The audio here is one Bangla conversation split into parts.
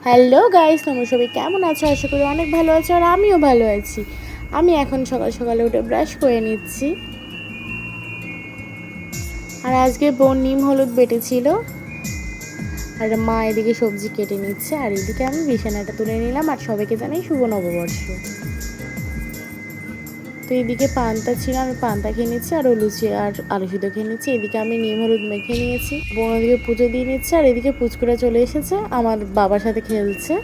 হ্যালো গাইস, তোমরা সবাই কেমন আছো? আশা করি অনেক ভালো আছো, আর আমিও ভালো আছি। আমি এখন সকাল সকালে উঠে ব্রাশ করে নিচ্ছি। আর আজকে বোন নিম হলুদ বেটেছিল, আর মা এদিকে সবজি কেটে নিচ্ছে, আর এদিকে আমি বিছানাটা তুলে নিলাম। আর সবাইকে জানাই শুভ নববর্ষ। তো এদিকে পান্তা ছিল, আমি পান্তা খেয়ে নিচ্ছি, আর লুচি আর আলু সিদ্ধ খেয়ে নিচ্ছি। এদিকে আমি নিম হলুদ মেখে নিয়েছি, বোন ওদিকে পুজো দিয়ে নিচ্ছে, আর এদিকে পুচকুরা চলে এসেছে আমার বাবার সাথে খেলছে।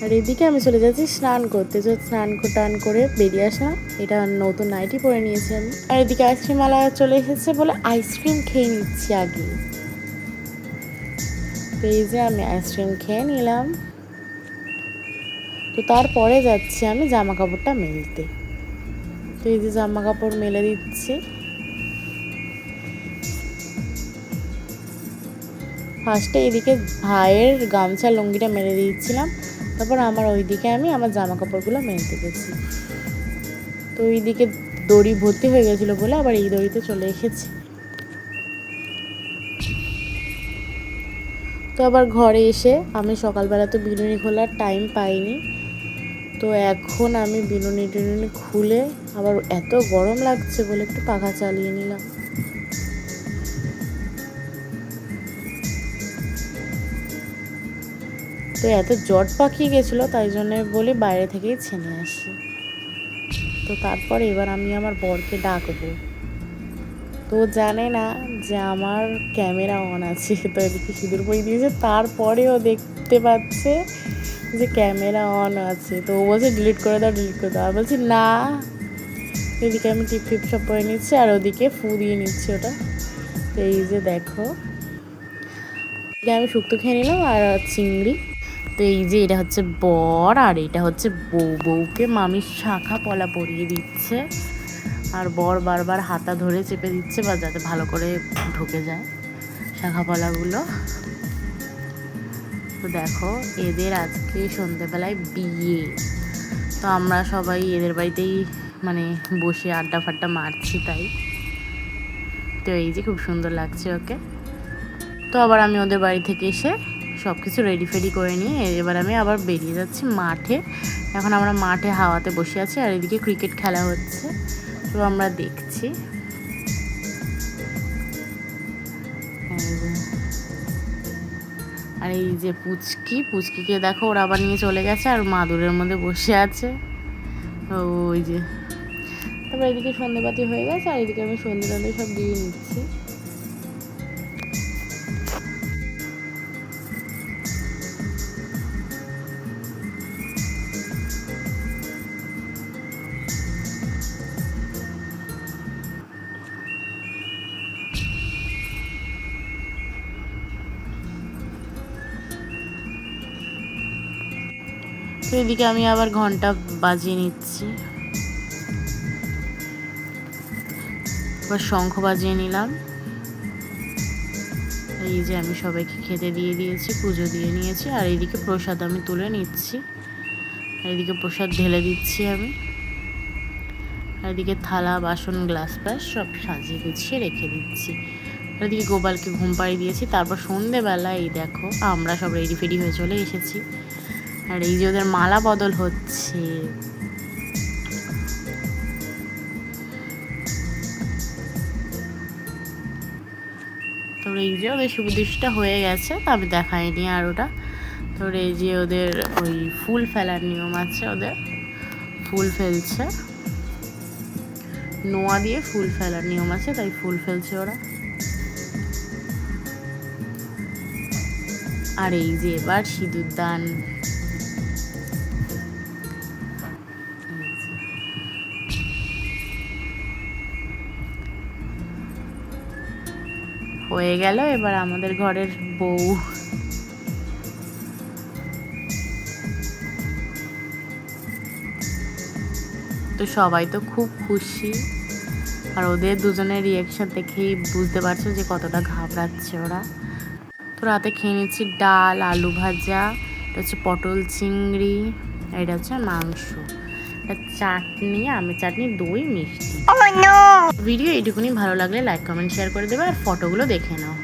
আর এদিকে আমি চলে যাচ্ছি স্নান করতে। তো স্নান টান করে বেরিয়ে আসলাম, এটা নতুন নাইটি পরে নিয়েছি আমি। আর এদিকে আইসক্রিম আলা চলে এসেছে বলে আইসক্রিম খেয়ে নিচ্ছি আগে। তো এই যে আমি আইসক্রিম খেয়ে নিলাম। তো তারপরে যাচ্ছি আমি জামা কাপড়টা মেলতে। তো এই যে জামা কাপড় মেলে দিচ্ছি। ফার্স্টে এদিকে ভাইয়ের গামছা লুঙ্গিটা মেলে দিচ্ছিলাম, তারপর আমার ওইদিকে আমি আমার জামা কাপড়গুলো মেলতে গেছি। তো ওইদিকে দড়ি ভর্তি হয়ে গেছিলো বলে আবার এই দড়িতে চলে এসেছি। তো আবার ঘরে এসে আমি সকালবেলা তো বিনুনি খোলার টাইম পাইনি, তো এখন আমি বিনুনি টিনুনি খুলে আবার এত গরম লাগছে বলে একটু পাখা চালিয়ে নিলাম। তো এত জট পাকিয়ে গেছিলো, তাই জন্য বলি বাইরে থেকেই ছেনে আসি। তো তারপর এবার আমি আমার বরকে ডাকবো। তো জানে না যে আমার ক্যামেরা অন আছে, তো এদিকে সিঁদুর পরিয়ে দিয়েছে, তারপরেও দেখতে পাচ্ছে যে ক্যামেরা অন আছে। তো ও বলছে ডিলিট করে দাও, ডিলিট করে দাও। আর বলছি না। এদিকে আমি টিপ টিপ সব পরে নিচ্ছি, আর ওদিকে ফু দিয়ে নিচ্ছি ওটা। তো এই যে দেখো, আমি শুক্তো খেয়ে নিলাম আর চিংড়ি। তো এই যে এটা হচ্ছে বর, আর এটা হচ্ছে বউ। বউকে মামি শাখা পলা পরিয়ে দিচ্ছে, আর বর বারবার হাতা ধরে চেপে দিচ্ছে বা যাতে ভালো করে ঢুকে যায় শাখা পলাগুলো। তো দেখো, এদের আজকে সন্ধ্যেবেলায় বিয়ে। তো আমরা সবাই এদের বাড়িতেই মানে বসে আড্ডা ফাড্ডা মারছি তাই। তো এই যে খুব সুন্দর লাগছে ওকে। তো আবার আমি ওদের বাড়ি থেকে এসে সব কিছু রেডি ফেডি করে নিয়ে এবার আমি আবার বেরিয়ে যাচ্ছি মাঠে। এখন আমরা মাঠে হাওয়াতে বসে আছি, আর এদিকে ক্রিকেট খেলা হচ্ছে, তো আমরা দেখছি। আর এই যে পুচকিকে দেখো, ওরা আবার নিয়ে চলে গেছে আর মাদুরের মধ্যে বসে আছে। ওই যে তারপর এদিকে সন্ধ্যেবাতি হয়ে গেছে, আর এদিকে আমি সন্ধ্যে টন্ধে সব দিয়ে নিচ্ছি। তো এদিকে আমি আবার ঘন্টা বাজিয়ে নিচ্ছি, এবার শঙ্খ বাজিয়ে নিলাম। এই যে আমি সবাইকে খেতে দিয়ে দিয়েছি, পুজো দিয়ে নিয়েছি, আর এইদিকে প্রসাদ আমি তুলে নিচ্ছি, আর এদিকে প্রসাদ ঢেলে দিচ্ছি আমি। আর এদিকে থালা বাসন গ্লাস প্লাস সব সাজিয়ে গুছিয়ে রেখে দিচ্ছি। আর এদিকে গোপালকে ঘুম পাড়িয়ে দিয়েছি। তারপর সন্ধেবেলা এই দেখো আমরা সব রেডি ফেডি হয়ে চলে এসেছি, আর এই যে ওদের মালা বদল হচ্ছে। তারপরে এই যে ওদের শুভদৃষ্টিটা হয়ে গেছে, তা আমি দেখাইনি আর ওটা। তারপরে এই যে ওদের ওই ফুল ফেলার নিয়ম আছে, ওদের ফুল ফেলছে, নোয়া দিয়ে ফুল ফেলার নিয়ম আছে, তাই ফুল ফেলছে ওরা। আর এই যে এবার সিঁদুর দান। হয়ে গেল এবার আমাদের ঘরের বউ। তো সবাই তো খুব খুশি, আর ওদের দুজনের রিয়াকশন দেখেই বুঝতে পারছো যে কতটা ঘাবড়াচ্ছে ওরা। তো রাতে খেয়ে নিচ্ছি ডাল, আলু ভাজা, এটা হচ্ছে পটল চিংড়ি, আর এটা হচ্ছে মাংস, এটা চাটনি, আমের চাটনি, দই, মিষ্টি। ভিডিও এইটুকুনি, ভালো লাগলে লাইক কমেন্ট শেয়ার করে দেবে, আর ফটোগুলো দেখে নাও।